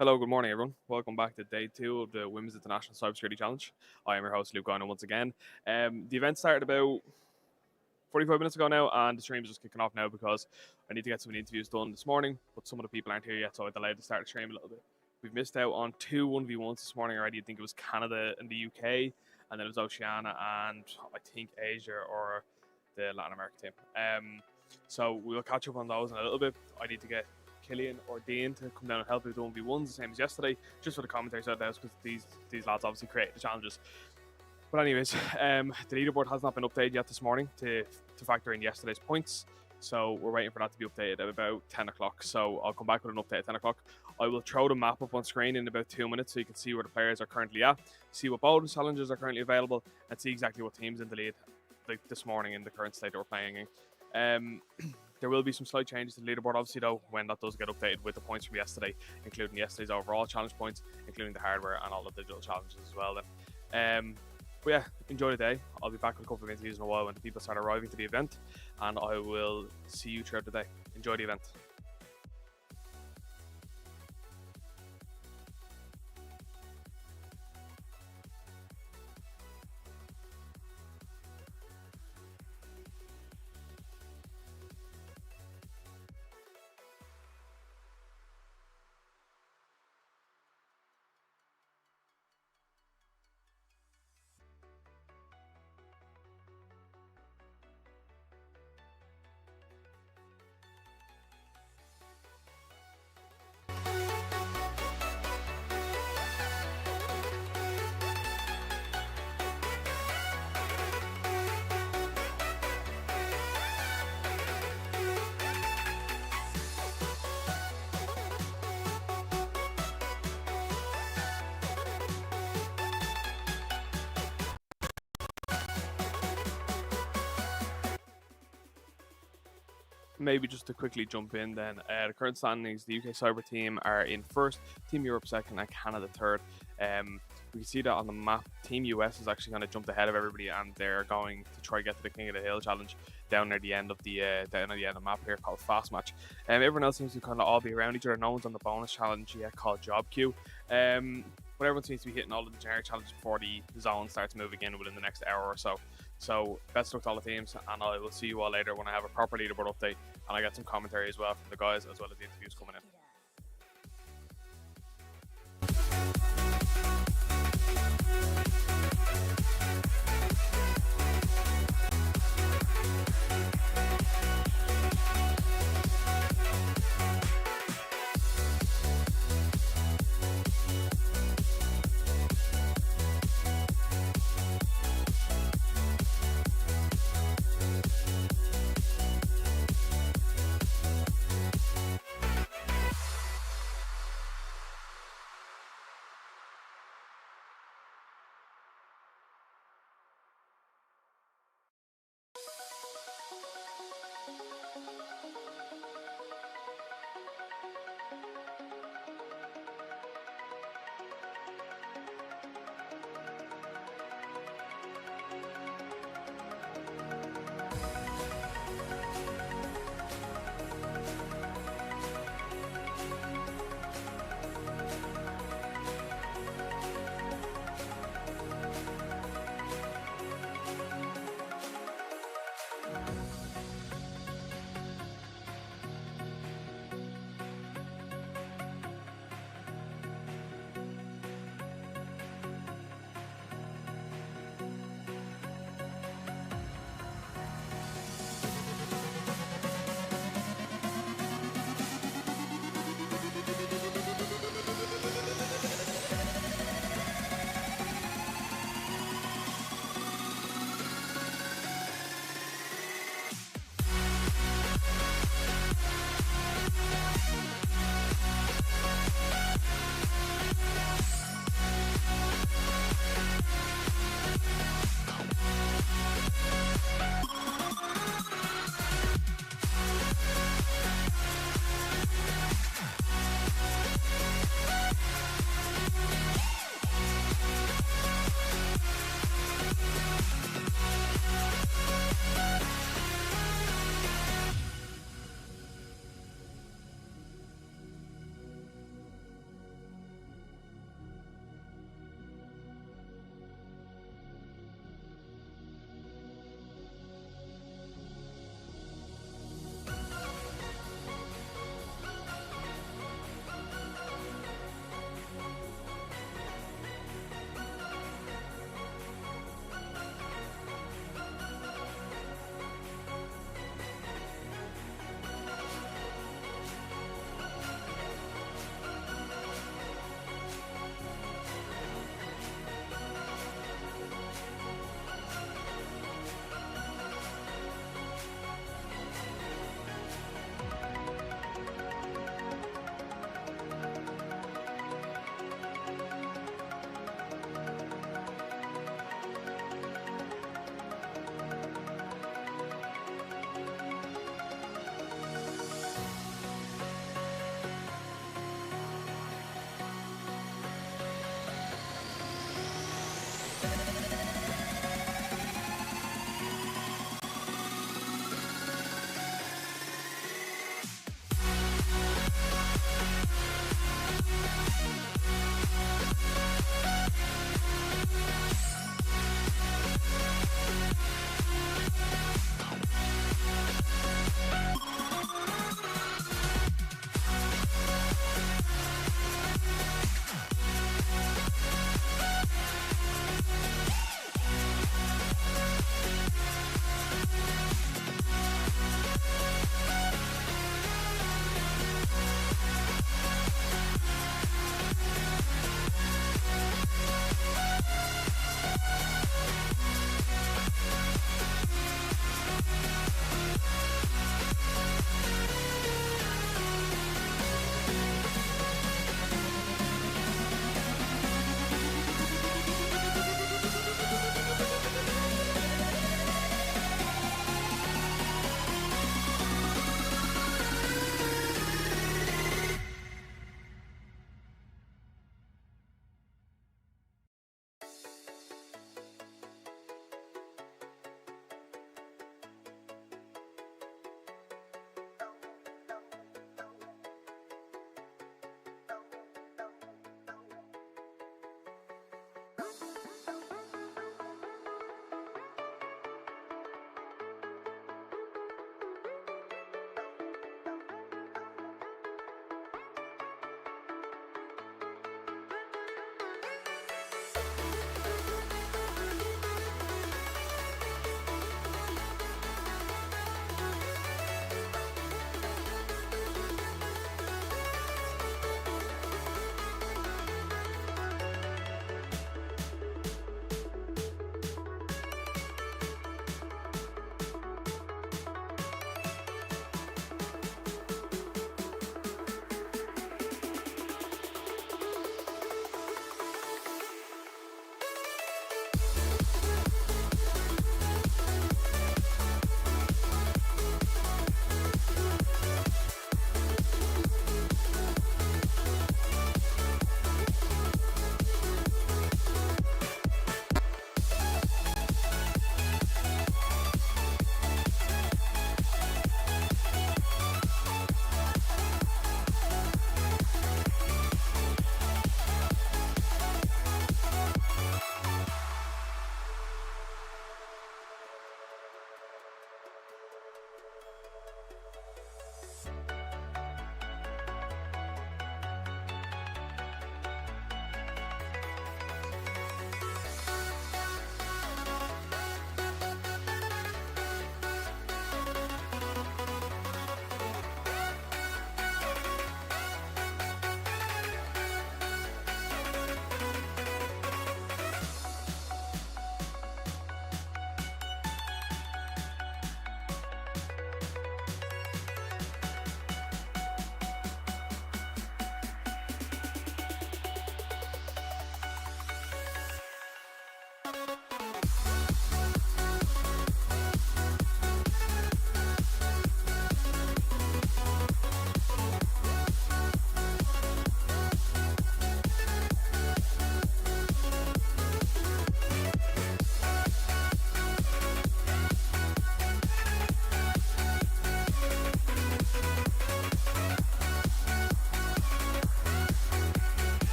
Hello, good morning, everyone. Welcome back to day two of the Women's International Cybersecurity Challenge. I am your host, Luke Garner, once again. The event started about 45 minutes ago now, and the stream is just kicking off now because I need to get some of the interviews done this morning, but some of the people aren't here yet, so I delayed to start the stream a little bit. We've missed out on two 1v1s this morning already. I think it was Canada and the UK, and then it was Oceania and I think Asia or the Latin America team. So we'll catch up on those in a little bit. I need to get Killian or Dean to come down and help with the 1v1s, the same as yesterday, just for the commentary side of the house, because these lads obviously create the challenges. But anyways, the leaderboard has not been updated yet this morning to factor in yesterday's points, so we're waiting for that to be updated at about 10 o'clock. So I'll come back with an update at 10 o'clock. I will throw the map up on screen in about 2 minutes so you can see where the players are currently at, see what bonus challenges are currently available, and see exactly what teams in the lead like this morning in the current state that we're playing in. There will be some slight changes to the leaderboard, obviously, though, when that does get updated with the points from yesterday, including yesterday's overall challenge points, including the hardware and all the digital challenges as well. Then, but yeah, enjoy the day. I'll be back with a couple of interviews in a while when the people start arriving to the event, and I will see you throughout the day. Enjoy the event. Maybe just to quickly jump in then, the current standings, the UK Cyber team are in first, Team Europe second, and Canada third. We can see that on the map. Team US is actually kind of jumped ahead of everybody, and they're going to try to get to the King of the Hill challenge down near the end of the map here, called Fast Match. Everyone else seems to kind of all be around each other. No one's on the bonus challenge yet, called Job Queue. But everyone seems to be hitting all of the generic challenges before the zone starts moving in within the next hour or so. So best of luck to all the teams, and I will see you all later when I have a proper leaderboard update and I get some commentary as well from the guys, as well as the interviews coming in.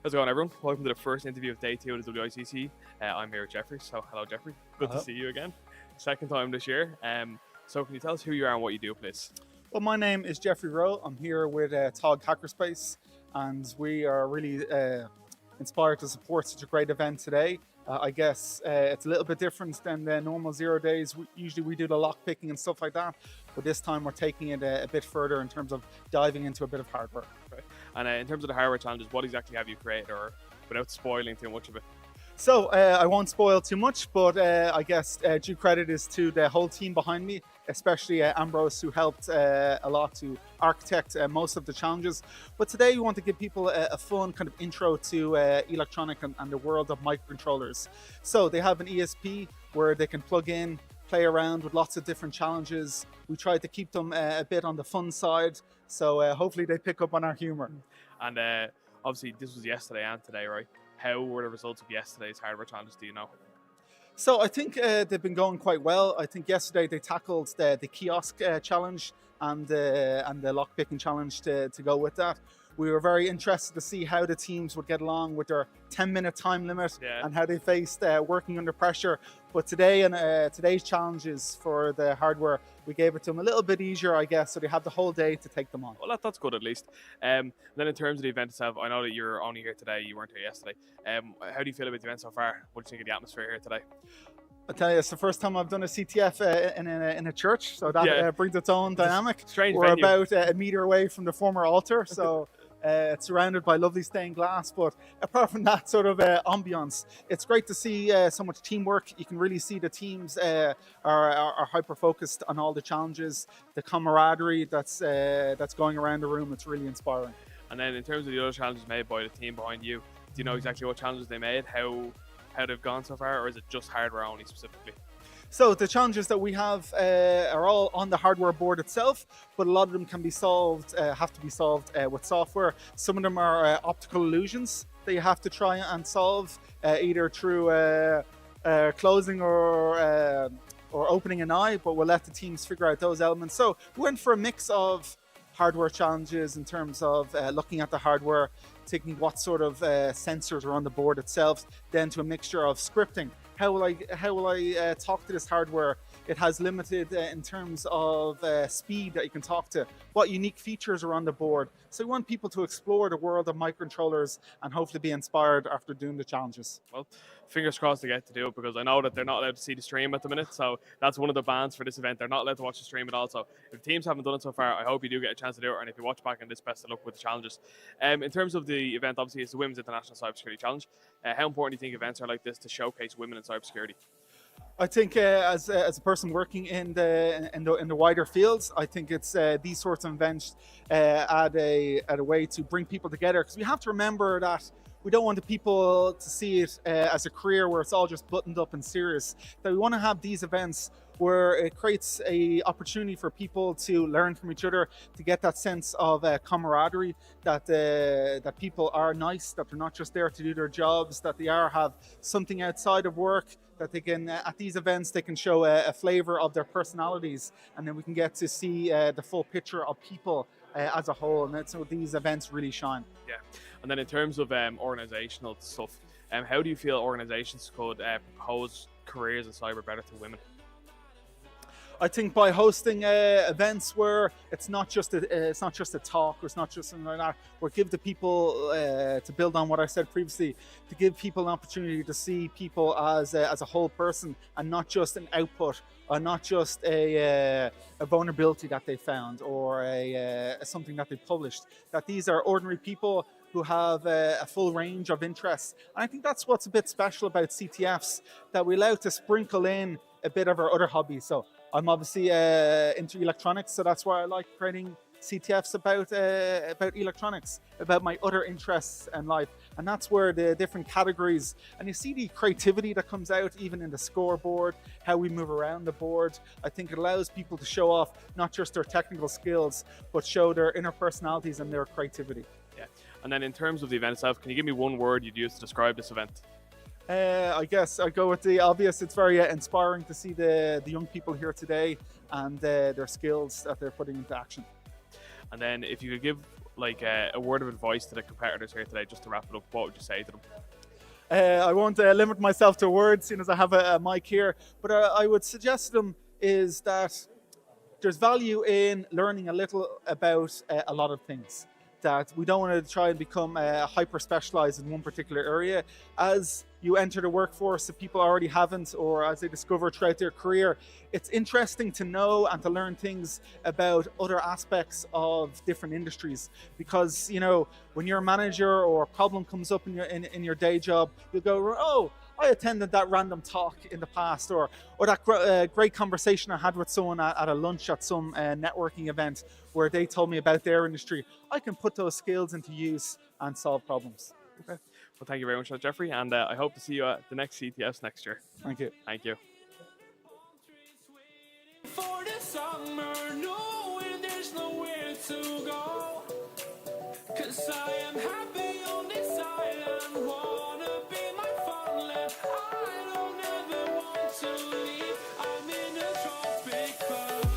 How's it going, everyone? Welcome to the first interview of day 2 of the WICC. I'm here with Jeffrey. So, hello, Jeffrey. Good to see you again. Second time this year. So, can you tell us who you are and what you do, please? Well, my name is Jeffrey Rowe. I'm here with Tog Hackerspace, and we are really inspired to support such a great event today. I guess it's a little bit different than the normal 0 days. Usually we do the lock picking and stuff like that, but this time we're taking it a bit further in terms of diving into a bit of hardware. Okay. And in terms of the hardware challenges, what exactly have you created, or without spoiling too much of it? So I won't spoil too much, but I guess due credit is to the whole team behind me, especially Ambrose, who helped a lot to architect most of the challenges. But today we want to give people a fun kind of intro to electronic and the world of microcontrollers. So they have an ESP where they can plug in, play around with lots of different challenges. We tried to keep them a bit on the fun side, so hopefully they pick up on our humor. And obviously this was yesterday and today, right? How were the results of yesterday's hardware challenges, do you know? So I think they've been going quite well. I think yesterday they tackled the kiosk challenge and the lockpicking challenge to go with that. We were very interested to see how the teams would get along with their 10-minute time limit and how they faced working under pressure. But today and today's challenges for the hardware, we gave it to them a little bit easier, I guess, so they have the whole day to take them on. Well, that's good at least. Then in terms of the event itself, I know that you're only here today, you weren't here yesterday. How do you feel about the event so far? What do you think of the atmosphere here today? I tell you, it's the first time I've done a CTF in a church, so that brings its own dynamic. Strange We're venue. about a meter away from the former altar, so it's surrounded by lovely stained glass. But apart from that sort of ambience, it's great to see so much teamwork. You can really see the teams are hyper focused on all the challenges, the camaraderie that's going around the room. It's really inspiring. And then in terms of the other challenges made by the team behind you, do you know exactly what challenges they made, how they've gone so far, or is it just hardware only specifically? So the challenges that we have are all on the hardware board itself, but a lot of them can be solved, have to be solved with software. Some of them are optical illusions that you have to try and solve either through closing or opening an eye, but we'll let the teams figure out those elements. So we went for a mix of hardware challenges in terms of looking at the hardware, taking what sort of sensors are on the board itself, then to a mixture of scripting. How will I talk to this hardware? It has limited in terms of speed that you can talk to. What unique features are on the board? So we want people to explore the world of microcontrollers and hopefully be inspired after doing the challenges. Well, fingers crossed they get to do it, because I know that they're not allowed to see the stream at the minute. So that's one of the bans for this event. They're not allowed to watch the stream at all. So if teams haven't done it so far, I hope you do get a chance to do it. And if you watch back on this, best of luck with the challenges. In terms of the event, obviously it's the Women's International Cybersecurity Challenge. How important do you think events are like this to showcase women in cybersecurity? I think as a person working in the wider fields, I think it's these sorts of events add a way to bring people together, because we have to remember that we don't want the people to see it as a career where it's all just buttoned up and serious. That we want to have these events where it creates a opportunity for people to learn from each other, to get that sense of camaraderie, that people are nice, that they're not just there to do their jobs, that they have something outside of work, that they can, at these events, they can show a flavor of their personalities, and then we can get to see the full picture of people as a whole, and that's how these events really shine. Yeah, and then in terms of organizational stuff, how do you feel organizations could propose careers in cyber better to women? I think by hosting events where it's not just a talk, or it's not just something like that, or give the people to build on what I said previously, to give people an opportunity to see people as a whole person, and not just an output, or not just a vulnerability that they found, or something that they published. That these are ordinary people who have a full range of interests. And I think that's what's a bit special about CTFs, that we allow to sprinkle in a bit of our other hobbies. So I'm obviously into electronics, so that's why I like creating CTFs about electronics, about my other interests in life. And that's where the different categories, and you see the creativity that comes out even in the scoreboard, how we move around the board. I think it allows people to show off not just their technical skills, but show their inner personalities and their creativity. Yeah. And then in terms of the event itself, can you give me one word you'd use to describe this event? I guess I go with the obvious. It's very inspiring to see the young people here today and their skills that they're putting into action. And then if you could give like a word of advice to the competitors here today, just to wrap it up, what would you say to them? I won't limit myself to words, seeing as I have a mic here. But I would suggest to them is that there's value in learning a little about a lot of things. That we don't want to try and become hyper specialized in one particular area. As you enter the workforce, if people already haven't, or as they discover throughout their career, it's interesting to know and to learn things about other aspects of different industries. Because, you know, when you're a manager or a problem comes up in your day job, you'll go, oh, I attended that random talk in the past, or that great conversation I had with someone at a lunch at some networking event where they told me about their industry. I can put those skills into use and solve problems. Okay. Well, thank you very much, Jeffrey, and I hope to see you at the next CTS next year. Thank you. Thank you. For the summer, knowing there's nowhere to go, 'cause I am happy on this island, wanna be my farmland. I don't ever want to leave, I'm in a tropic club.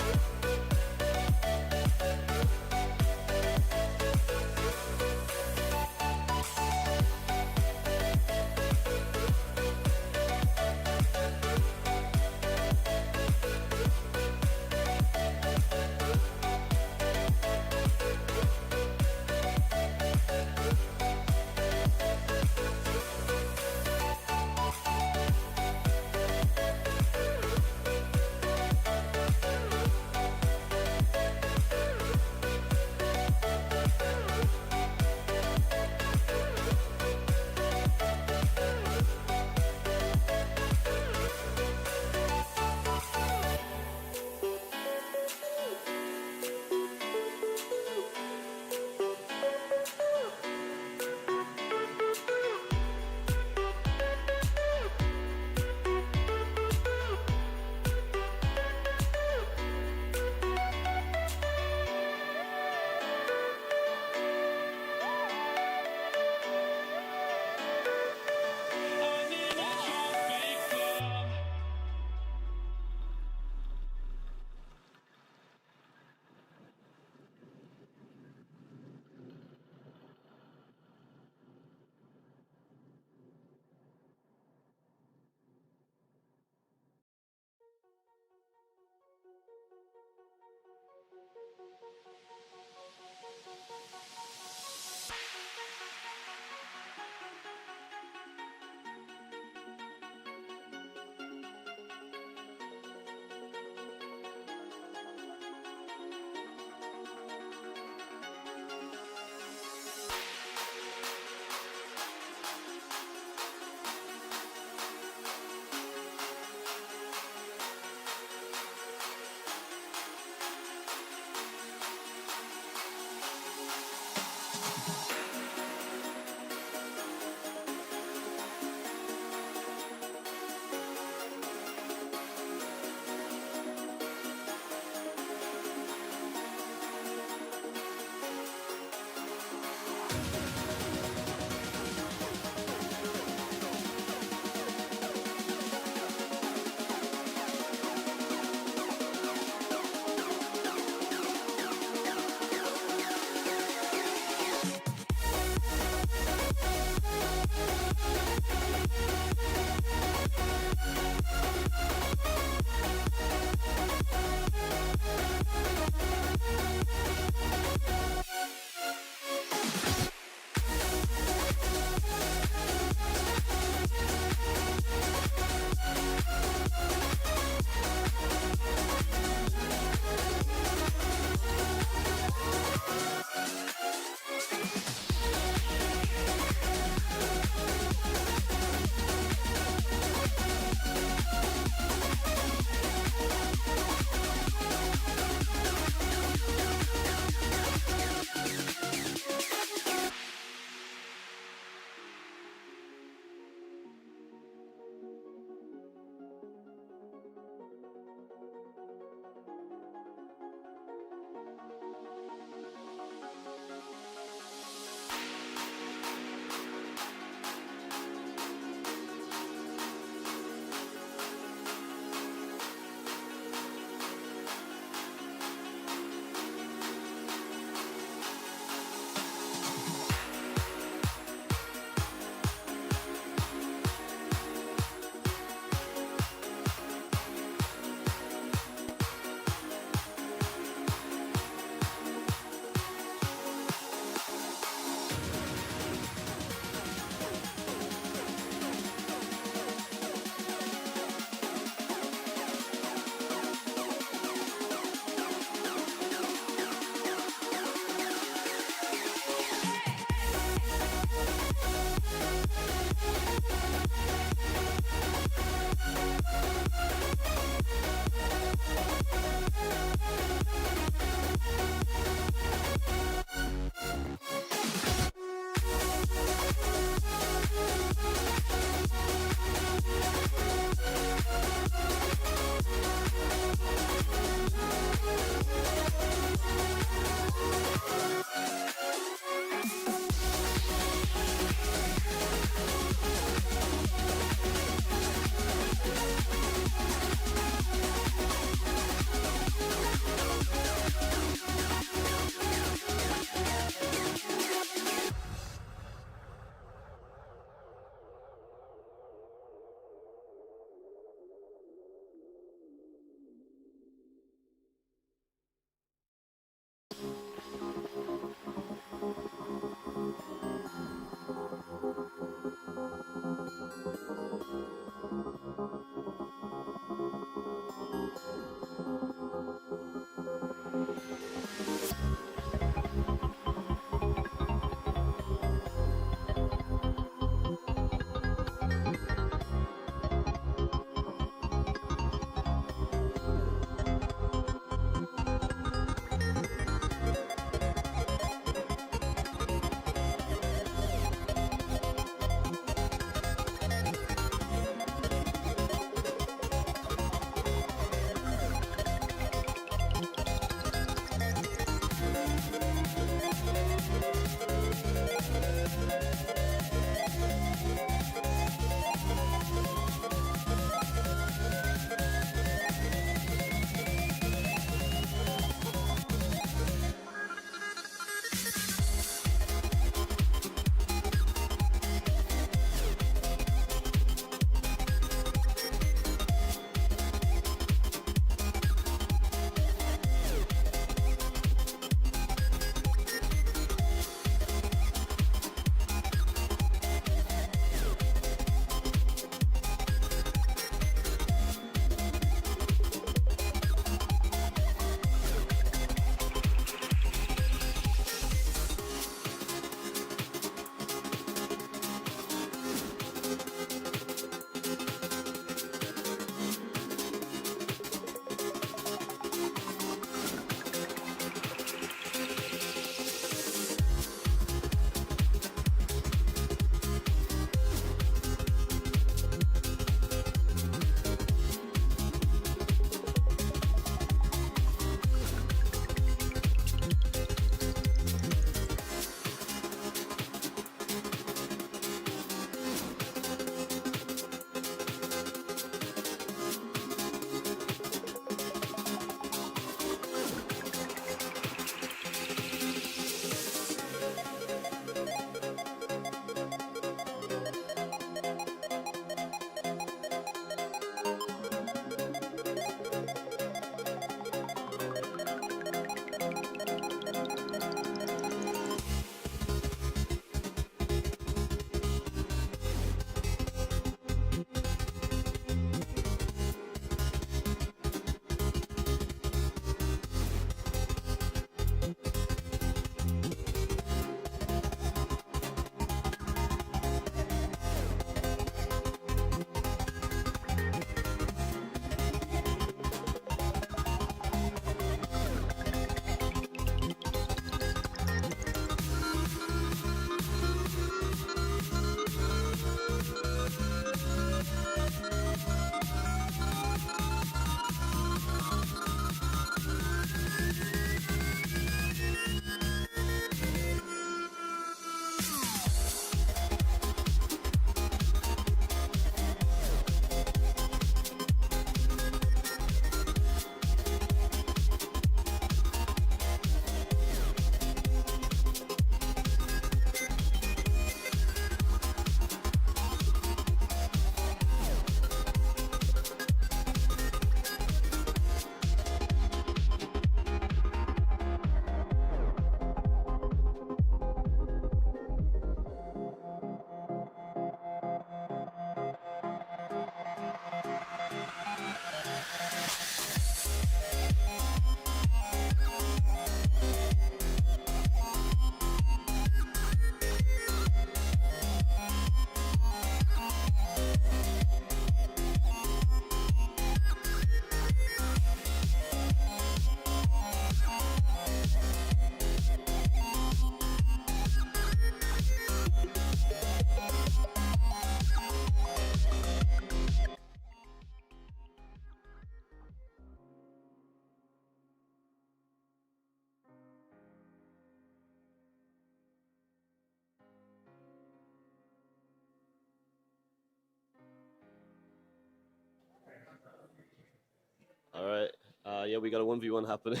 Yeah, we got a 1v1 happening.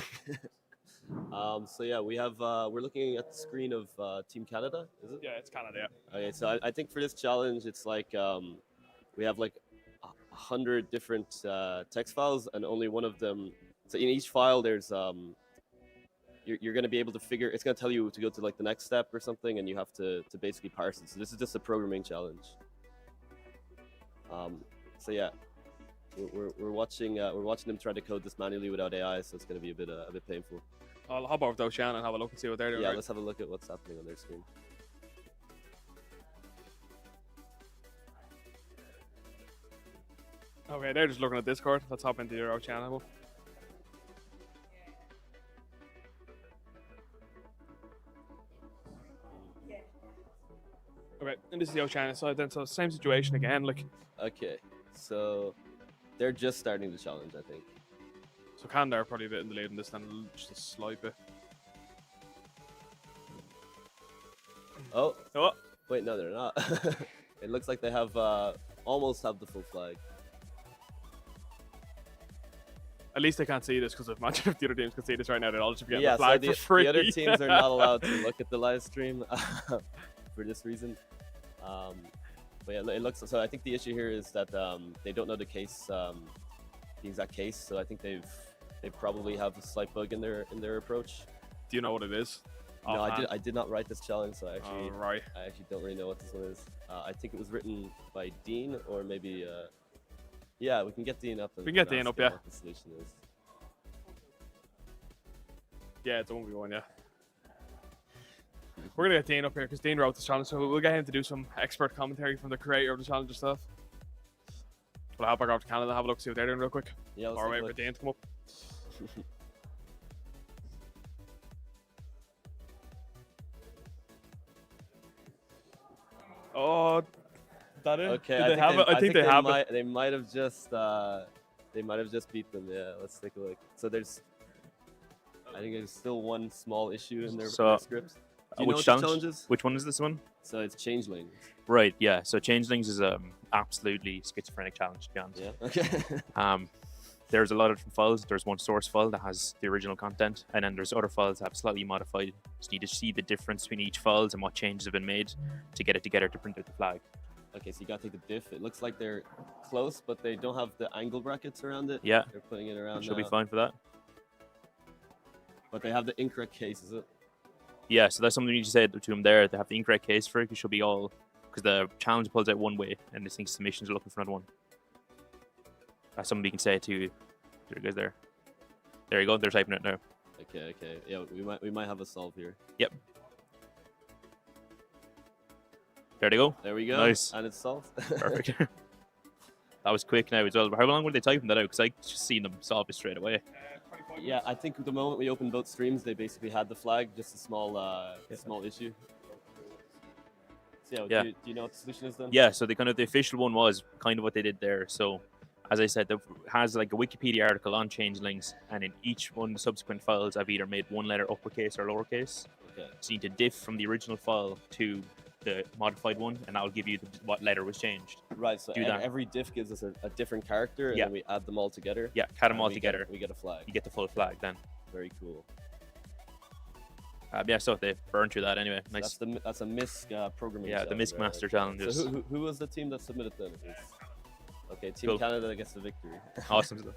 So yeah, we have we're looking at the screen of Team Canada, is it? Yeah, it's Canada. Yeah. Okay, so I think for this challenge, it's like we have like 100 different text files, and only one of them. So in each file, there's you're going to be able to figure. It's going to tell you to go to like the next step or something, and you have to basically parse it. So this is just a programming challenge. So yeah, we're watching them try to code this manually without AI, so it's going to be a bit painful. I'll hop over to Ocean and have a look and see what they're doing. Yeah, right? let's have a look at what's happening on their screen. Okay, they're just looking at Discord. Let's hop into your channel. Okay, and this is the Oceania side then, so same situation again, like, Okay, so they're just starting the challenge, I think. so Canada are probably a bit in the lead in this then, just a slight bit. Oh, Oh, wait, no, they're not. It looks like they have almost have the full flag. at least they can't see this, because imagine if the other teams could see this right now, they'd all just be getting Yeah, the flag so for free. the other teams are not allowed to look at the live stream for this reason. But yeah, it looks so. I think the issue here is that they don't know the case, the exact case. So I think they probably have a slight bug in their approach. Do you know what it is? No, I did not write this challenge, so I actually right. I actually don't really know what this one is. I think it was written by Dean, or maybe yeah, we can get Dean up. And We can get Dean ask up, him yeah. What the solution is. Yeah, it's a 1v1, yeah. We're gonna get Dean up here because Dean wrote this challenge, so we'll get him to do some expert commentary from the creator of the challenge and stuff. We'll hop back over to Canada, have a look, see what they're doing real quick. Yeah, let's Or take a wait for look. Dean to come up. Oh, that it? Okay, Did they have it? I think they have it. They might have just beat them. Yeah, let's take a look. So I think there's still one small issue in their scripts. Do you know Which what the challenge? challenge is? Which one is this one? So it's changeling. Right, yeah. So Changelings is absolutely schizophrenic challenge, to be honest. Yeah. Okay. There's a lot of different files. There's one source file that has the original content, and then there's other files that have slightly modified. So you need to see the difference between each files and what changes have been made to get it together to print out the flag. Okay, so you gotta take the diff. It looks like they're close, but they don't have the angle brackets around it. Yeah. They're putting it around Should be now. fine for that. But they have the incorrect case, is it? Yeah, so that's something you need to say to them there. They have the incorrect case for it. It should be all because the challenge pulls out one way, and this thing's submissions are looking for another one. That's something we can say to the guys there. There you go. They're typing it now. Okay. Yeah, we might have a solve here. Yep. There they go. There we go. Nice. And it's solved. Perfect. That was quick now as well. How long were they typing that out? Because I just seen them solve it straight away. Yeah, I think the moment we opened both streams, they basically had the flag, just a small issue. So Yeah. Do you know what the solution is then? Yeah, so the official one was kind of what they did there. So, as I said, it has like a Wikipedia article on changelings, and in each one, the subsequent files have either made one letter uppercase or lowercase. Okay. So you need to diff from the original file to the modified one, and that will give you what letter was changed. Right, so Do that. every diff gives us a different character, and Yeah. then we add them all together. Yeah, cut them and all we together. We get a flag. You get the full flag then. Very cool. Yeah, so they burned through that anyway. So Nice. that's a MISC programming. Yeah, the challenge, MISC right? Master Okay. challenges. So who was the team that submitted then? Okay, Team Cool. Canada gets the victory. Awesome.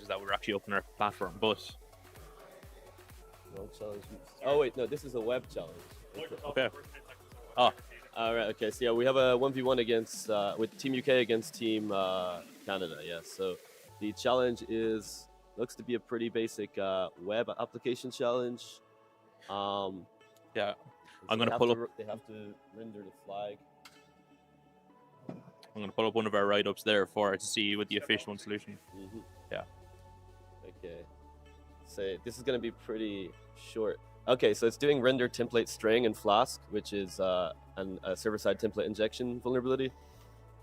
is that we're actually opening our platform. But Wrong challenge. Oh wait, no, this is a web challenge. okay. Oh, All right. Okay. So yeah, we have a 1v1 against with Team UK against Team Canada. Yeah. So the challenge looks to be a pretty basic web application challenge. yeah. I'm they gonna have pull to, They have to render the flag. I'm gonna pull up one of our write-ups there for it to see what the official solution. Mm-hmm. Yeah. Okay. So this is gonna be pretty short. Okay, so it's doing render template string in Flask, which is a server-side template injection vulnerability.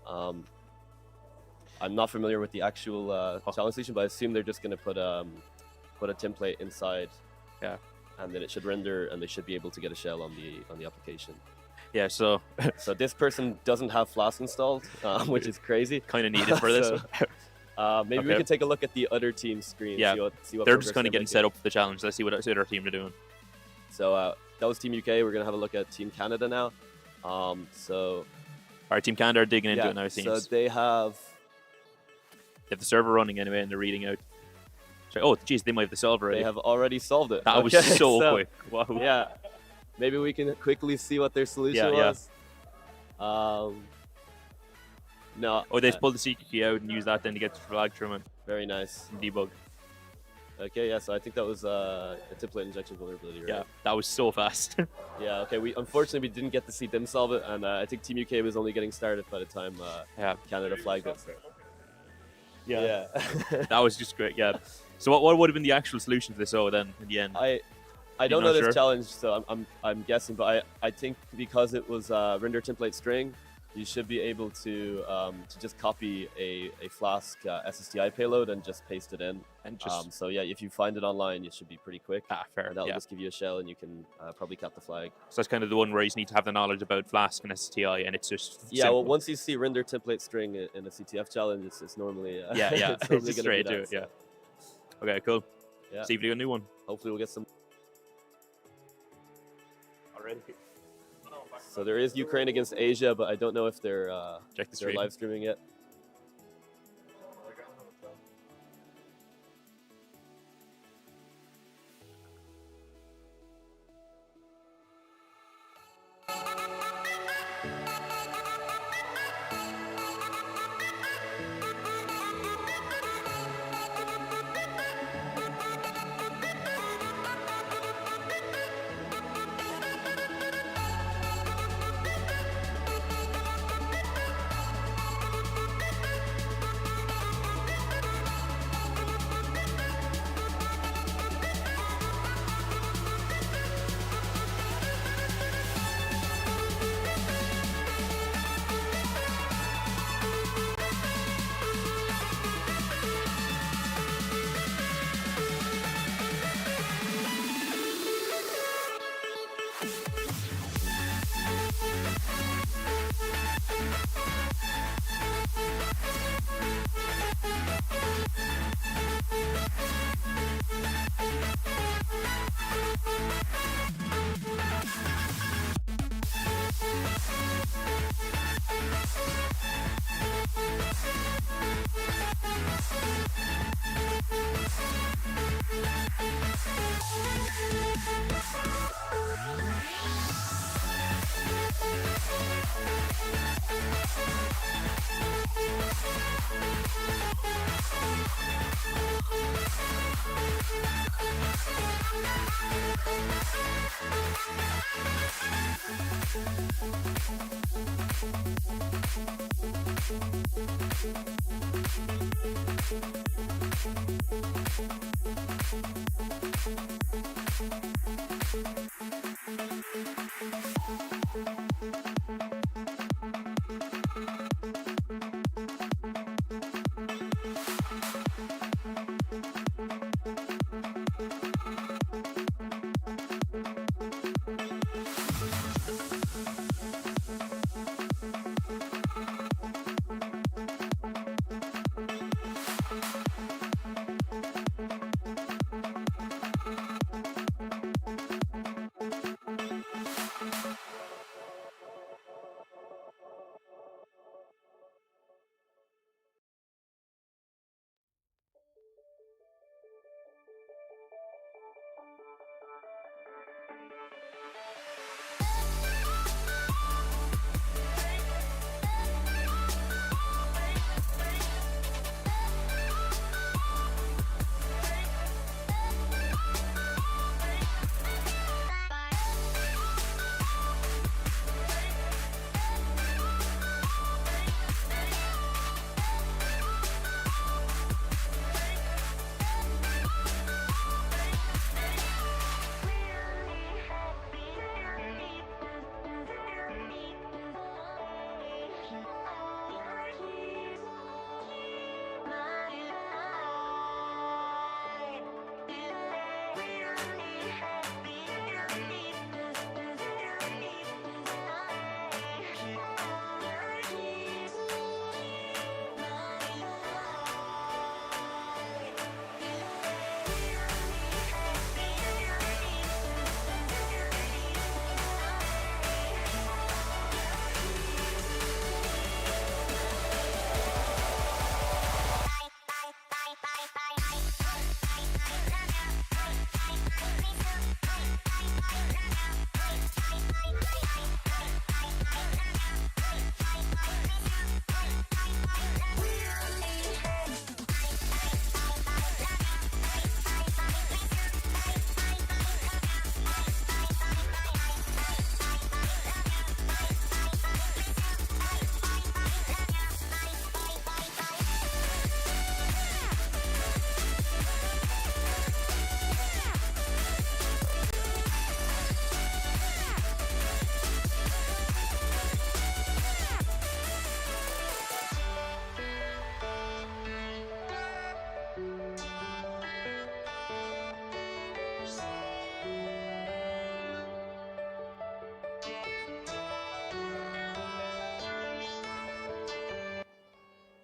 I'm not familiar with the actual challenge solution, but I assume they're just gonna put a template inside. Yeah. And then it should render, and they should be able to get a shell on the application. Yeah. So So this person doesn't have Flask installed, which is crazy. kind of needed for this. So, maybe we Okay. can take a look at the other team's screen. Yeah. See what They're progress just kind of getting making. set up for the challenge. Let's see what other team are doing. So that was Team UK. We're gonna have a look at Team Canada now. So All right, Team Canada are digging into yeah, it now. It so seems they have. they have the server running anyway, and they're reading out. Sorry, oh, geez, they might have the solver already. They have already solved it. That was Okay, so quick. Wow. Yeah, maybe we can quickly see what their solution Yeah, yeah. was. No. Oh, they just pulled the secret key out and use that then to get the flag through and Very nice. debug. Okay, yeah. So I think that was a template injection vulnerability, right? Yeah, that was so fast. Yeah. Okay. Unfortunately we didn't get to see them solve it, and I think Team UK was only getting started by the time yeah, Canada flagged it. yeah, Yeah. that was just great. Yeah. So what would have been the actual solution to this? Oh, then in the end, I don't not know this sure? challenge, so I'm guessing, but I think because it was render template string, you should be able to just copy a Flask SSTI payload and just paste it in. and just So yeah, if you find it online, it should be pretty quick. fair. And that'll Yeah. just give you a shell, and you can probably cap the flag. So that's kind of the one where you just need to have the knowledge about Flask and STI, and it's just Yeah, simple. well, once you see render template string in a CTF challenge, it's normally yeah, yeah, it's normally just gonna straight be to that, it. so, Yeah. Okay, cool. Yeah. See if you do a new one. Hopefully, we'll get some. Already. So there is Ukraine against Asia, but I don't know if they're Check the they're stream. live streaming it.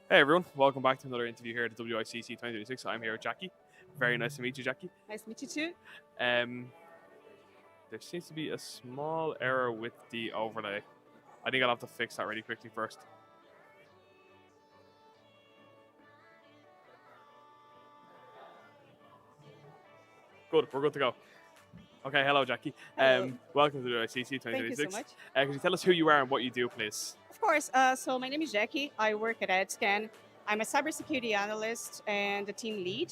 Hey everyone, welcome back to another interview here at the WICC 2026. I'm here with Jackie. Very nice to meet you, Jackie. Nice to meet you too. There seems to be a small error with the overlay. I think I'll have to fix that really quickly first. Good, we're good to go. Okay, hello Jackie. Hello. Welcome to the WICC 2026. Thank you so much. Could you tell us who you are and what you do, please? Of course. So my name is Jackie. I work at AdScan. I'm a cybersecurity analyst and the team lead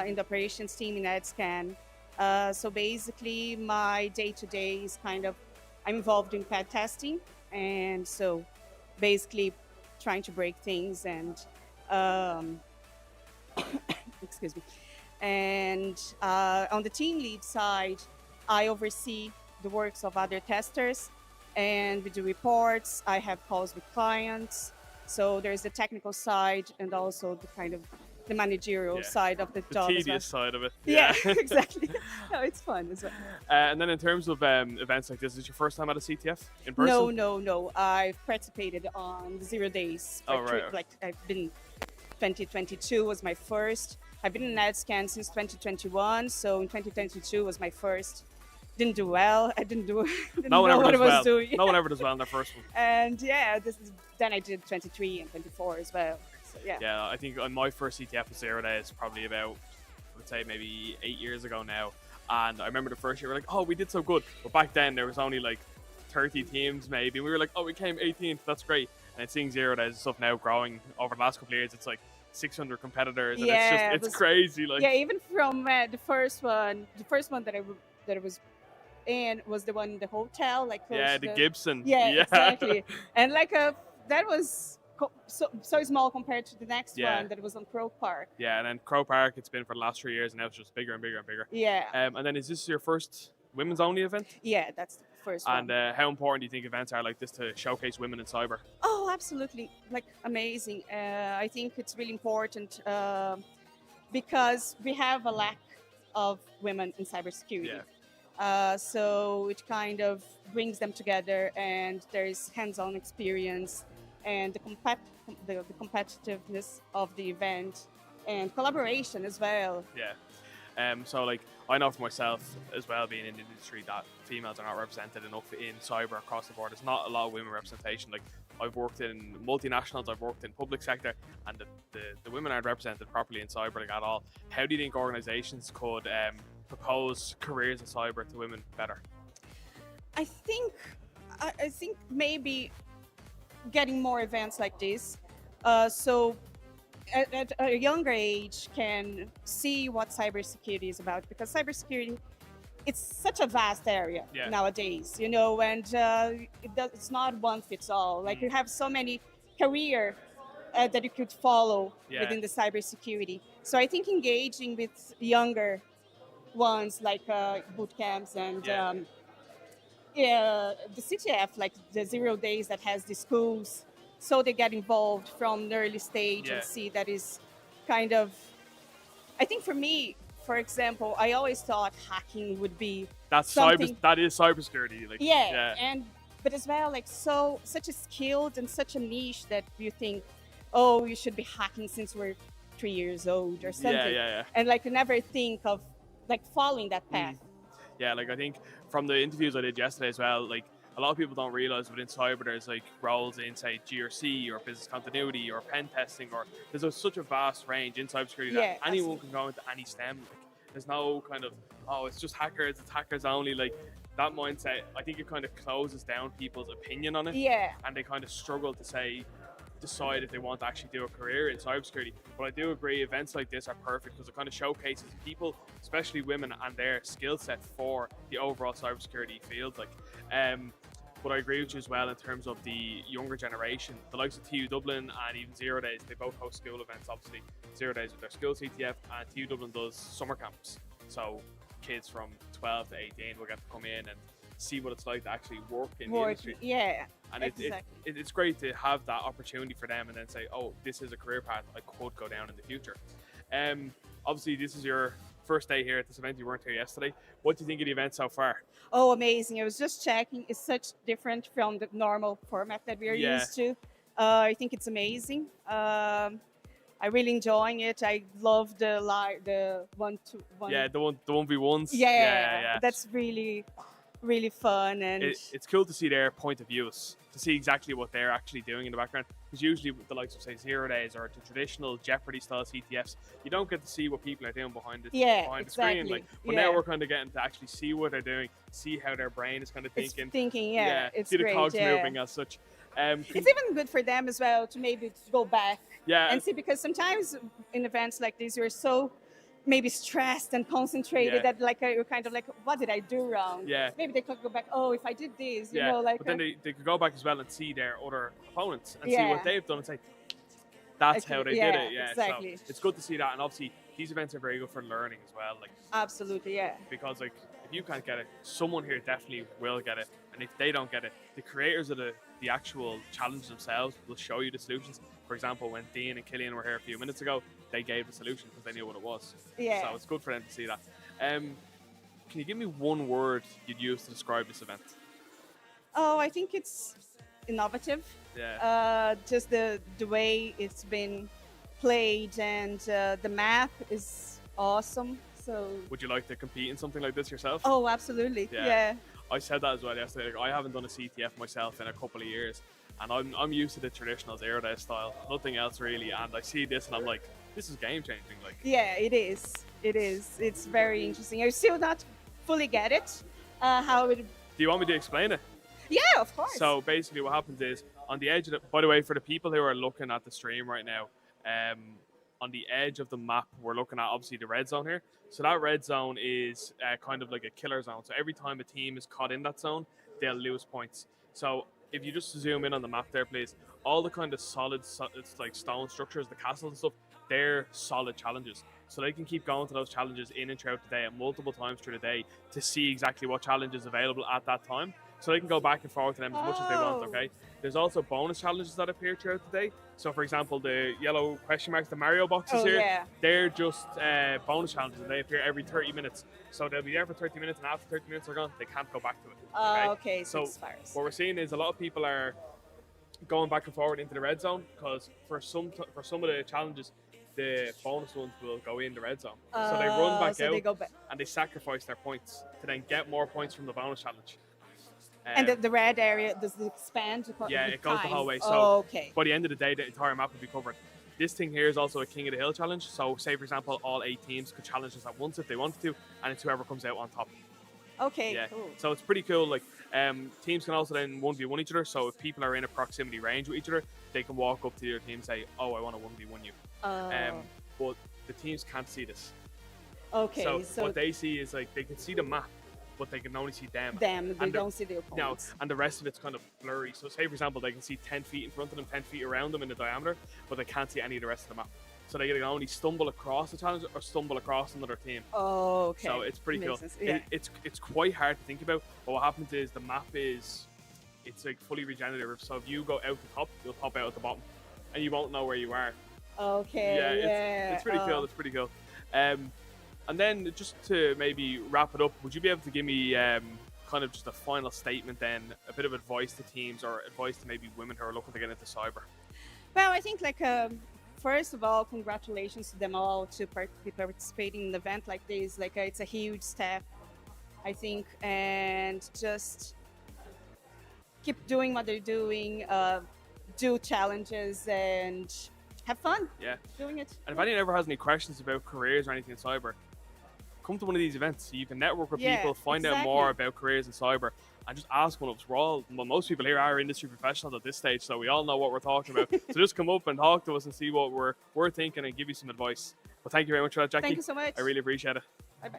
in the operations team in AdScan. So basically, my day-to-day is kind of, I'm involved in pen testing, and so basically trying to break things and excuse me. And on the team lead side, I oversee the works of other testers, and we do reports. I have calls with clients. So there's the technical side and also the kind of the managerial side of the job. The as well. tedious side of it. Yeah, exactly. No, it's fun as well. And then in terms of events like this, is this your first time at a CTF in person? No. I've participated on the 0 days. Oh, right. Like I've been, 2022 was my first. I've been in AdScan since 2021. So in 2022 was my first. Didn't do well. I didn't know what I was doing. No one ever does well in their first one. And yeah, then I did 23 and 24 as well. So yeah. Yeah, I think on my first CTF with 0 days probably about, I would say maybe 8 years ago now. And I remember the first year we were like, oh, we did so good. But back then there was only like 30 teams maybe. And we were like, oh, we came 18th. That's great. And seeing 0 days and stuff now growing over the last couple of years, it's like 600 competitors. And it's crazy. Like, yeah, even from the first one that I was in was the one in the hotel, like close yeah, to the Gibson. Yeah, exactly. And like that was so small compared to the next one that was on Crow Park. Yeah, and then Crow Park, it's been for the last 3 years, and now it's just bigger and bigger and bigger. Yeah. And then is this your first women's only event? Yeah, that's the first one. And how important do you think events are like this to showcase women in cyber? Oh, absolutely. Like amazing. I think it's really important because we have a lack of women in cybersecurity. Yeah. So it kind of brings them together, and there's hands-on experience and the competitiveness of the event and collaboration as well. Yeah. So like I know for myself as well, being in the industry, that females are not represented enough in cyber across the board. There's not a lot of women representation. Like I've worked in multinationals, I've worked in public sector, and the women aren't represented properly in cyber like at all. How do you think organizations could propose careers in cyber to women better? I think maybe getting more events like this, so at a younger age can see what cybersecurity is about, because cybersecurity, it's such a vast area nowadays, and it's not one fits all. Like you have so many career that you could follow within the cybersecurity. So I think engaging with younger ones like boot camps and the CTF, like the 0 days that has the schools, so they get involved from an early stage and see that is kind of, I think for me, for example, I always thought hacking would be that is cybersecurity. Like, but as well, like such a skilled and such a niche that you think, oh, you should be hacking since we're 3 years old or something. And like you never think of like following that path. Yeah, like I think from the interviews I did yesterday as well, like a lot of people don't realize within cyber there's like roles in, say, GRC or business continuity or pen testing, or there's such a vast range in cybersecurity that anyone can go into any STEM. Like, There's no kind of, oh, it's just hackers, it's hackers only. Like that mindset, I think it kind of closes down people's opinion on it, Yeah. and they kind of struggle to decide if they want to actually do a career in cybersecurity. But I do agree, events like this are perfect because it kind of showcases people, especially women, and their skill set for the overall cybersecurity field. But I agree with you as well in terms of the younger generation. The likes of TU Dublin and even Zero Days, they both host school events, obviously. Zero Days with their school CTF, and TU Dublin does summer camps. So kids from 12 to 18 will get to come in and see what it's like to actually work in the industry. Yeah. And exactly. it's great to have that opportunity for them and then say, oh, this is a career path I could go down in the future. Obviously, this is your first day here at this event. You weren't here yesterday. What do you think of the event so far? Oh, amazing. I was just checking. It's such different from the normal format that we're Yeah. used to. I think it's amazing. I really enjoying it. I love the one to one. Yeah, the 1v1s. Yeah. That's really, really fun. And It's cool to see their point of views, to see exactly what they're actually doing in the background. Because usually with the likes of, say, Zero Days or the traditional Jeopardy style CTFs, you don't get to see what people are doing behind the screen. But now we're kind of getting to actually see what they're doing, see how their brain is kind of it's thinking. thinking, yeah, it's see the great. cogs Yeah. moving as such. It's even good for them as well to maybe go back and see, because sometimes in events like this you're so maybe stressed and concentrated that you're kind of like, what did I do wrong? Yeah. Maybe they could go back, oh, if I did this, but then they could go back as well and see their other opponents and see what they've done and say, that's how they did it. Yeah, exactly. So it's good to see that, and obviously these events are very good for learning as well. Absolutely, yeah. Because if you can't get it, someone here definitely will get it, and if they don't get it, the creators of the actual challenges themselves will show you the solutions. For example, when Dean and Killian were here a few minutes ago, they gave the solution because they knew what it was. Yeah. So it's good for them to see that. Can you give me one word you'd use to describe this event? Oh, I think it's innovative. Yeah. Just the way it's been played, and the map is awesome. So. Would you like to compete in something like this yourself? Oh, absolutely. Yeah. I said that as well yesterday. I haven't done a CTF myself in a couple of years, and I'm used to the traditional Zero Day style, nothing else really. And I see this, and I'm like, this is game changing. Yeah, it is. It is. It's very interesting. I still not fully get it. How it. Do you want me to explain it? Yeah, of course. So basically, what happens is on the edge of by the way, for the people who are looking at the stream right now, on the edge of the map, we're looking at obviously the red zone here. So that red zone is kind of like a killer zone. So every time a team is caught in that zone, they'll lose points. So if you just zoom in on the map there, please, all the kind of solid, it's like stone structures, the castles and stuff, they're solid challenges. So they can keep going to those challenges in and throughout the day and multiple times through the day to see exactly what challenge is available at that time. So they can go back and forth to them as much as they want, okay? There's also bonus challenges that appear throughout the day. So for example, the yellow question marks, the Mario boxes here, they're just bonus challenges, and they appear every 30 minutes. So they'll be there for 30 minutes, and after 30 minutes are gone, they can't go back to it. Okay, so what we're seeing is a lot of people are going back and forward into the red zone, because for some of the challenges, the bonus ones will go in the red zone. So they run back out, they go back. and they sacrifice their points to then get more points from the bonus challenge. And the red area, does it expand? Yeah, it goes the whole way. So okay. by the end of the day, the entire map will be covered. This thing here is also a King of the Hill challenge. So say, for example, all 8 teams could challenge us at once if they wanted to, and it's whoever comes out on top. Okay, Yeah. cool. So it's pretty cool. Teams can also then 1v1 each other. So if people are in a proximity range with each other, they can walk up to their team and say, oh, I want to 1v1 you. But the teams can't see this. Okay, so what they see is they can see the map, but they can only see them. They don't see the opponents. No, and the rest of it's kind of blurry. So say, for example, they can see 10 feet in front of them, 10 feet around them in the diameter, but they can't see any of the rest of the map. So they can only stumble across the challenge or stumble across another team. Oh, okay. So it's pretty cool. Yeah. It's quite hard to think about, but what happens is the map it's fully regenerative. So if you go out the top, you'll pop out at the bottom, and you won't know where you are. Okay. It's pretty cool. It's pretty cool. And then just to maybe wrap it up, would you be able to give me kind of just a final statement, then a bit of advice to teams or advice to maybe women who are looking to get into cyber? Well, I think first of all, congratulations to them all to be participating in an event like this. It's a huge step, I think, and just keep doing what they're doing, do challenges, and have fun. Yeah. Doing it. And if anyone ever has any questions about careers or anything in cyber, come to one of these events so you can network with Yeah, people, find out more exactly. about careers in cyber, and just ask one of us. Most people here are industry professionals at this stage, so we all know what we're talking about. So just come up and talk to us and see what we're thinking and give you some advice. Well, thank you very much for that, Jackie. Thank you so much. I really appreciate it. Bye bye.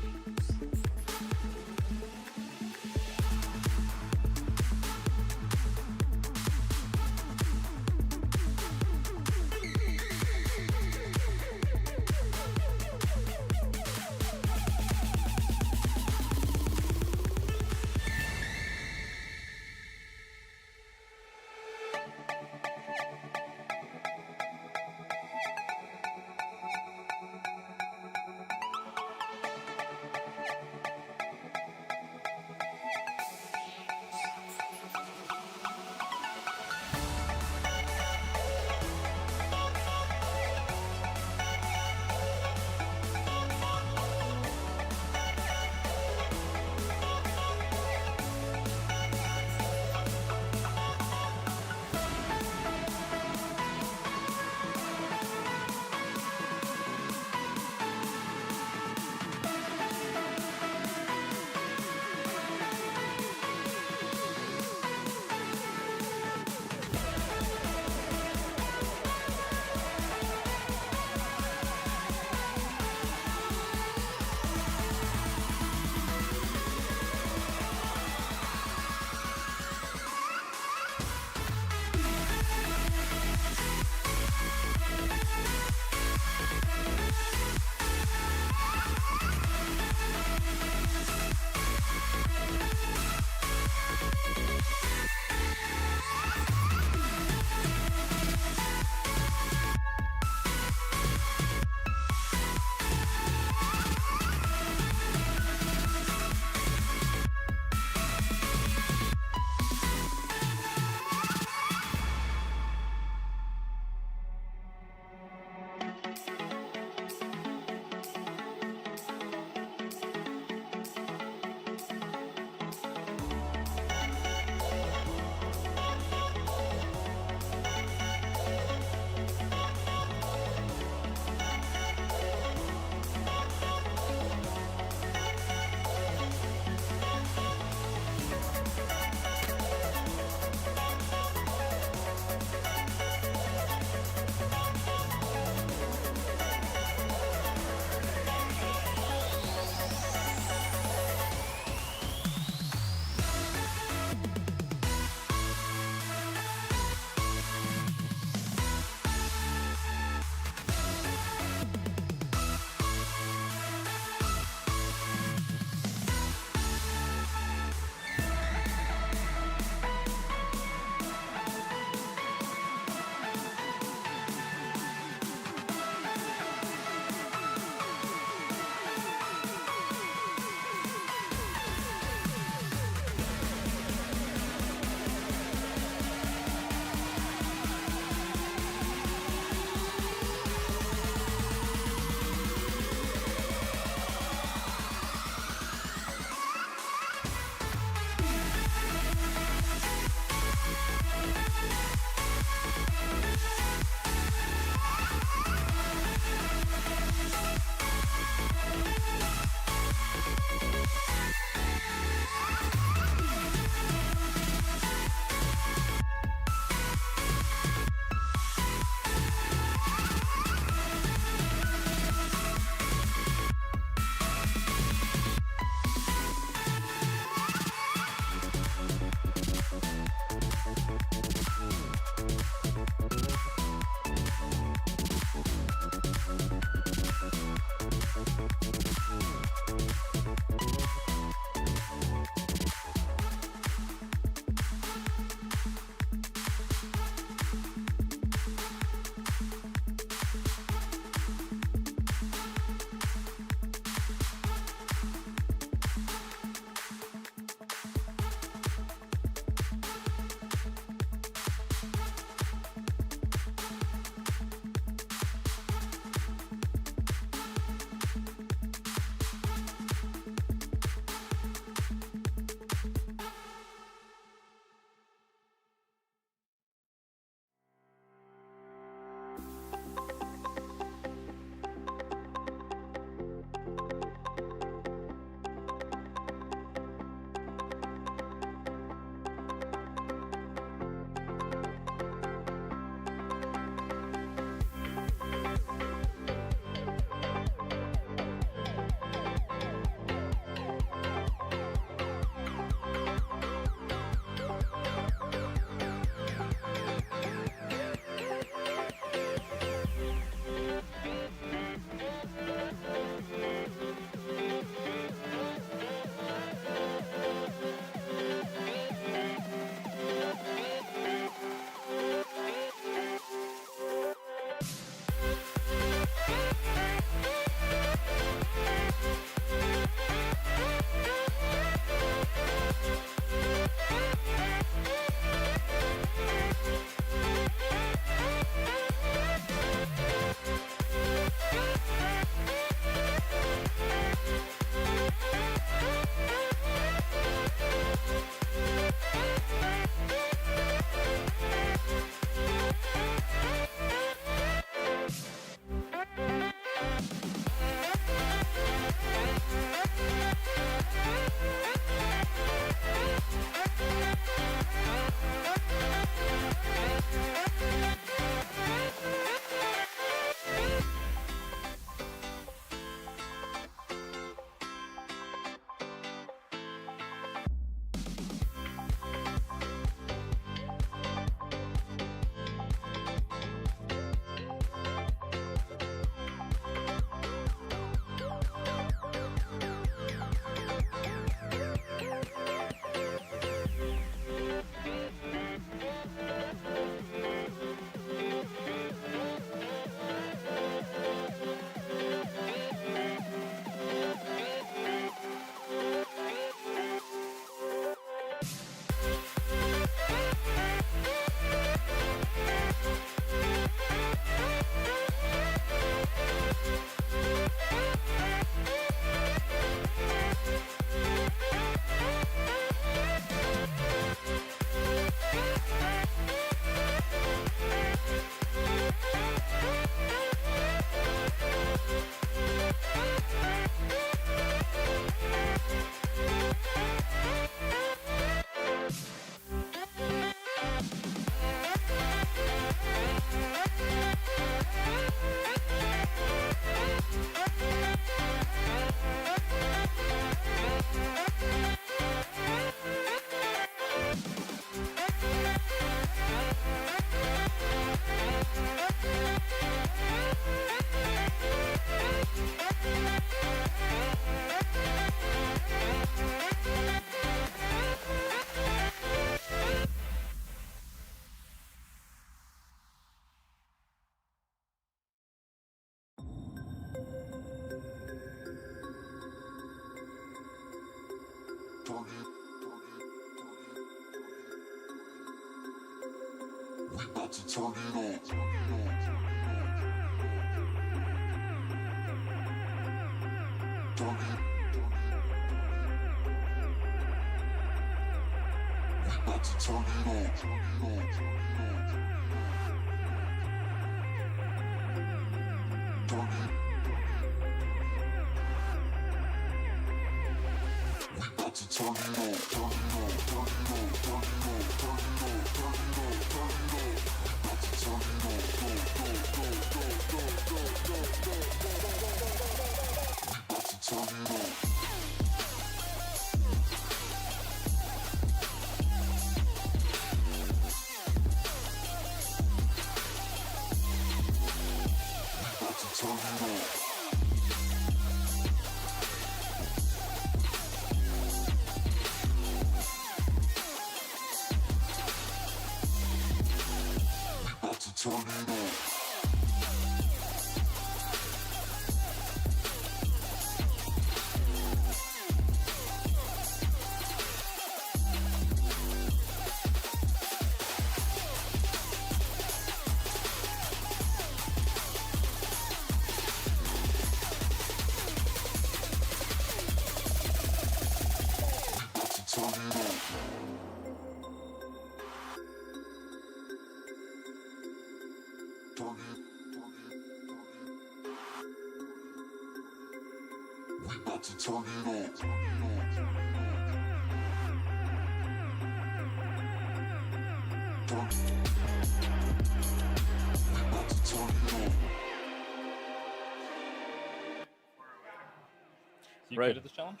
You Right. good at this challenge?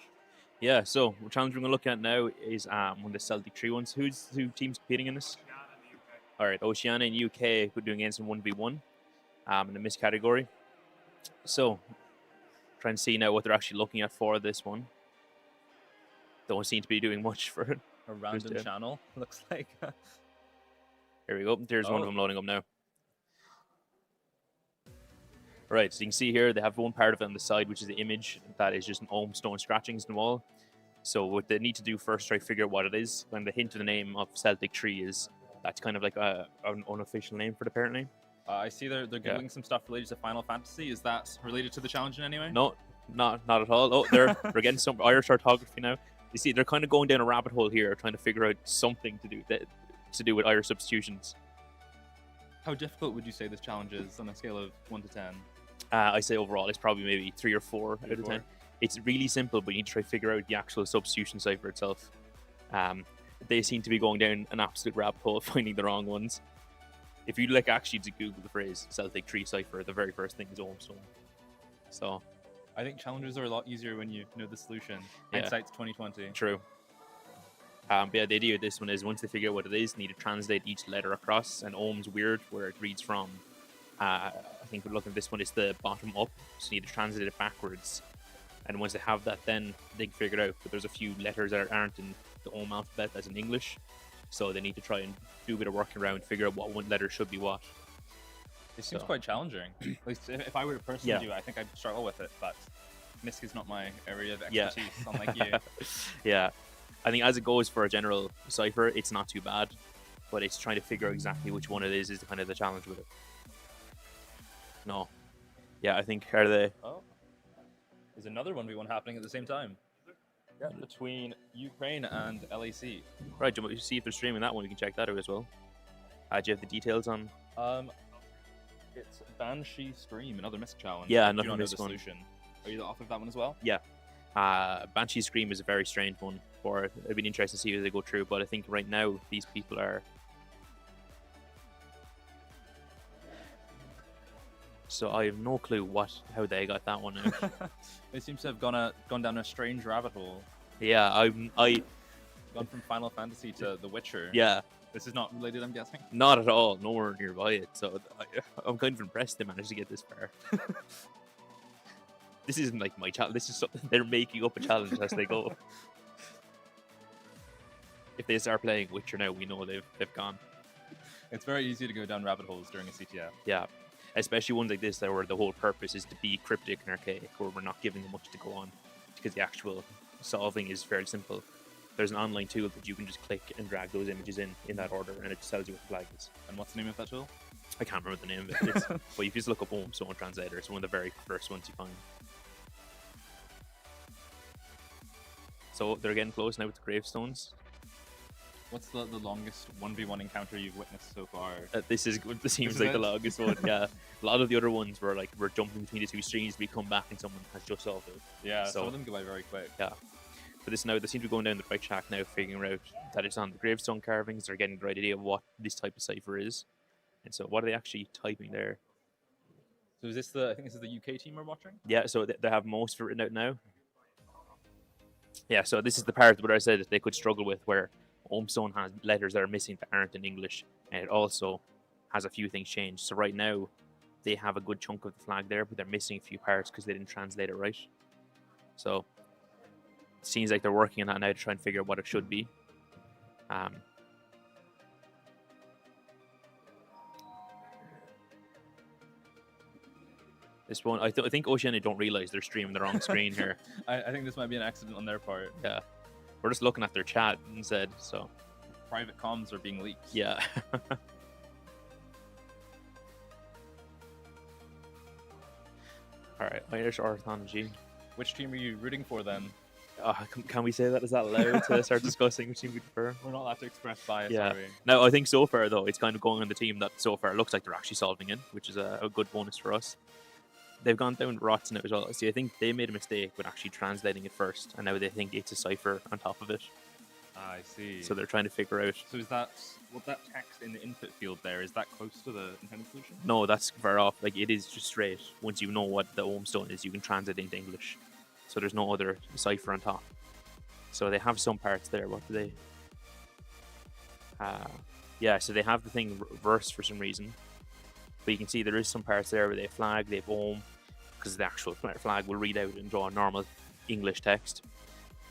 Yeah, so the challenge we're going to look at now is one of the Celtic 3 ones. Who's the 2 teams competing in this? All right, Oceania and UK we're doing against in 1v1 in the miss category. So, trying to see now what they're actually looking at for this one. Don't seem to be doing much for it. A random down. channel, looks like. Here we go. There's one of them loading up now. Right, so you can see here they have one part of it on the side, which is the image that is just an ohm stone scratchings in the wall. So what they need to do first, try to figure out what it is. When the hint of the name of Celtic Tree is, that's kind of like an unofficial name for the parent name. I see they're googling some stuff related to Final Fantasy. Is that related to the challenge in any way? No, not at all. Oh, they're getting some Irish orthography now. You see, they're kind of going down a rabbit hole here, trying to figure out something to do with Irish substitutions. How difficult would you say this challenge is on a scale of 1 to 10? I say overall, it's probably maybe 3 or 4 3 out or of 4. 10. It's really simple, but you need to try to figure out the actual substitution cipher itself. They seem to be going down an absolute rabbit hole, finding the wrong ones. If you actually to Google the phrase Celtic Tree cipher, the very first thing is Ohmstone. So I think challenges are a lot easier when you know the solution. Yeah. Hindsight's 2020. true. But yeah, the idea of this one is once they figure out what it is, they need to translate each letter across. And Ohm's weird, where it reads from. I think we're looking at this one, it's the bottom up, so you need to translate it backwards. And once they have that, then they can figure it out. But there's a few letters that aren't in the Ohm alphabet that's in English, so they need to try and do a bit of working around, figure out what one letter should be what. It seems So- quite challenging. At least if I were to personally Yeah. do it, I think I'd struggle with it. But MISC is not my area of Yeah. expertise, unlike you. Yeah, I think as it goes for a general cipher, it's not too bad, but it's trying to figure out exactly which one it is kind of the challenge with it. No, yeah, I think are they? Oh, there's another 1v1 happening at the same time. Yeah, between Ukraine and LAC. Right, do you want to see if they're streaming that one? You can check that out as well. Do you have the details on? It's Banshee Scream, another MISC challenge. Yeah, I do another not know MISC the one. solution. Are you off of that one as well? Banshee Scream is a very strange one for it. It'd be interesting to see as they go through, but I think right now these people are. So I have no clue how they got that one out. They seem to have gone down a strange rabbit hole. Yeah, Gone from Final Fantasy to The Witcher. yeah, This is not related, I'm guessing. not at all, nowhere nearby it. So I'm kind of impressed they managed to get this far. This isn't like my challenge. This is something they're making up a challenge as they go. If they start playing Witcher now, we know they've gone. It's very easy to go down rabbit holes during a CTF. Yeah, especially ones like this, where the whole purpose is to be cryptic and archaic, where we're not giving them much to go on, because the actual solving is fairly simple. there's an online tool that you can just click and drag those images in that order, and it just tells you what the flag is. And what's the name of that tool? I can't remember the name of it. But if you just look up Home Stone Translator, it's one of the very first ones you find. So they're getting close now with the gravestones. What's the longest 1v1 encounter you've witnessed so far? This seems is like the it? longest one. Yeah, a lot of the other ones were like we're jumping between the two streams, we come back and someone has just solved it. Yeah, So- some of them go by very quick. Yeah. But this now, they seem to be going down the right track now, figuring out that it's on the gravestone carvings. They're getting the right idea of what this type of cipher is. And so, what are they actually typing there? So is this I think this is the UK team we're watching? Yeah, so they have most of it written out now. Yeah, so this is the part where I said that they could struggle with, where Homestone has letters that are missing that aren't in English. And it also has a few things changed. So, right now, they have a good chunk of the flag there, but they're missing a few parts because they didn't translate it right. So, it seems like they're working on that now to try and figure out what it should be. This one, I think Oceania don't realize they're streaming the wrong screen here. I think this might be an accident on their part. Yeah, we're just looking at their chat instead. So Private comms are being leaked. yeah. All right, Irish ornithology. Which team are you rooting for then? Can we say that? Is that allowed to start discussing which team we prefer? We're not allowed to express bias, Yeah. are we? No, I think so far though, it's kind of going on the team that so far looks like they're actually solving it, which is a good bonus for us. They've gone down rots now as well. See, I think they made a mistake with actually translating it first, and now they think it's a cipher on top of it. I see. So they're trying to figure out. So is that that text in the input field there? Is that close to the intended solution? No, that's far off. Like it is just straight. Once you know what the Homestone is, you can translate it into English. So there's no other cipher on top. So they have some parts there. What do they? Yeah, so they have the thing reversed for some reason. But you can see there is some parts there where they have flag, they have home, because the actual flag will read out and draw a normal English text.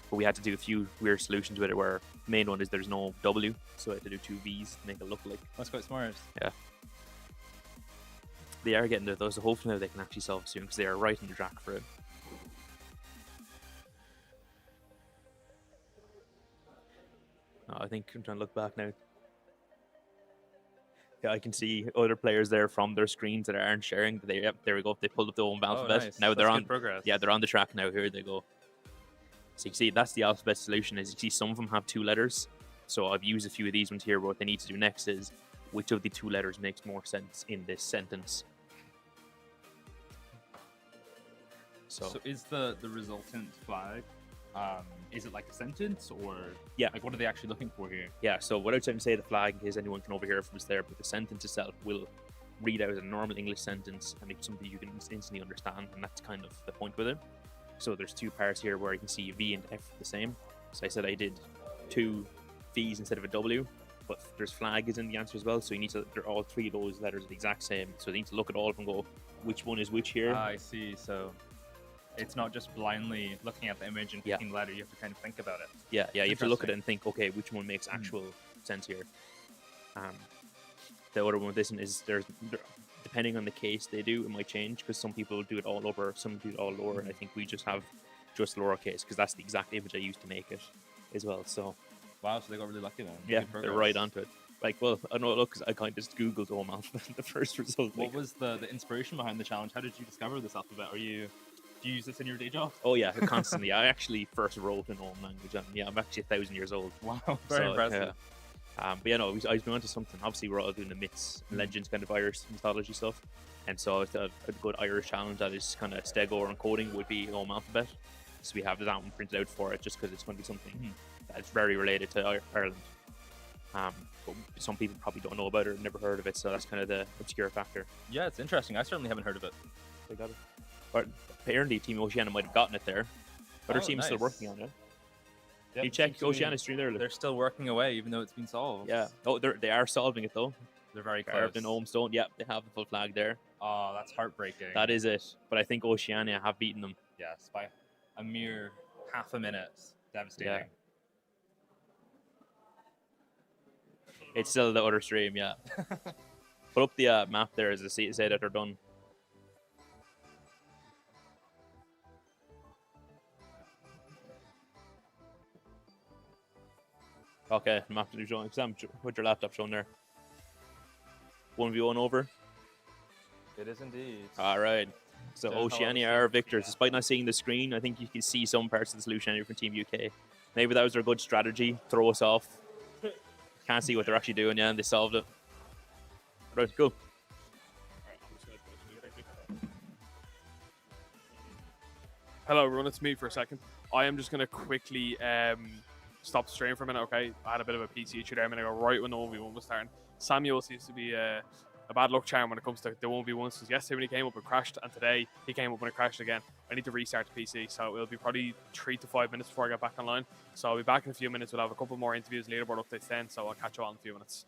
But we had to do a few weird solutions with it, where the main one is there's no W, so I had to do two V's to make it look like. That's quite smart. Yeah. They are getting there though, so hopefully now they can actually solve it soon, because they are right on the track for it. I think I'm trying to look back now. Yeah, I can see other players there from their screens that aren't sharing. Yep, there we go. They pulled up the home alphabet. Nice. Now That's they're good on progress. Yeah, they're on the track now. Here they go. So you can see that's the alphabet solution. Is you see some of them have two letters. So I've used a few of these ones here. But what they need to do next is which of the two letters makes more sense in this sentence. So is the resultant flag? Is it like a sentence, or Yeah. like what are they actually looking for here? Yeah, so without trying to say the flag in case anyone can overhear from us there, but the sentence itself will read out a normal English sentence and it's something you can instantly understand, and that's kind of the point with it. So there's two parts here where you can see V and F the same. So I said I did two V's instead of a W, but there's flag is in the answer as well, so you need to, they're all three of those letters are the exact same, so you need to look at all of them and go, which one is which here? I see. So it's not just blindly looking at the image and Yeah. picking the letter. You have to kind of think about it. Yeah, you have to look at it Interesting. and think, okay, which one makes actual sense here. The other one with this one is depending on the case they do, it might change because some people do it all over, some do it all lower, and I think we just have just lowercase because that's the exact image I used to make it as well. So Wow, so they got really lucky then. yeah, Good they're progress. right onto it. Like, well, I know, look, 'cause I kind of just googled home alphabet, the first result. What like- was the inspiration behind the challenge? How did you discover this alphabet? Do you use this in your day job? Oh yeah, constantly. I actually first wrote in home language, and yeah, I'm actually 1,000 years old. Wow, very So, impressive. yeah. But yeah, no, I was onto something. Obviously, we're all doing the myths and legends, kind of Irish mythology stuff. And so I thought a good Irish challenge that is kind of stego and coding would be home alphabet. So we have that one printed out for it, just because it's going to be something that's very related to Ireland. But some people probably don't know about it or never heard of it, so that's kind of the obscure factor. Yeah, it's interesting. I certainly haven't heard of it. They got it. But apparently, Team Oceania might have gotten it there. Other Oh, teams still nice. working on it. Yeah, You it check seems to me Oceania's stream there. Look. They're still working away, even though it's been solved. Yeah. Oh, they are solving it though. They're very close. Carved in Homestone. Yep, they have the full flag there. Oh, that's heartbreaking. That is it. But I think Oceania have beaten them. Yes, by a mere half a minute. Devastating. Yeah. It's still the other stream, yeah. Put up the map there as they say that they're done. Okay, I'm after showing. Sam, put your laptop showing there. 1v1 over. It is indeed. All right. So Don't know how Oceania else are to- victors. yeah. Despite not seeing the screen, I think you can see some parts of the solution anyway from Team UK. Maybe that was their good strategy. Throw us off. Can't see what they're actually doing, yeah, and they solved it. Right, go. Hello, everyone. It's me for a second. I am just going to quickly stop the stream for a minute, okay? I had a bit of a PC issue there. I'm going to go right when the 1v1 was starting. Samuel seems to be a bad luck charm when it comes to the 1v1s, because yesterday when he came up it crashed, and today he came up when it crashed again. I need to restart the PC, so it'll be probably 3 to 5 minutes before I get back online. So I'll be back in a few minutes. We'll have a couple more interviews, leaderboard updates then, so I'll catch you all in a few minutes.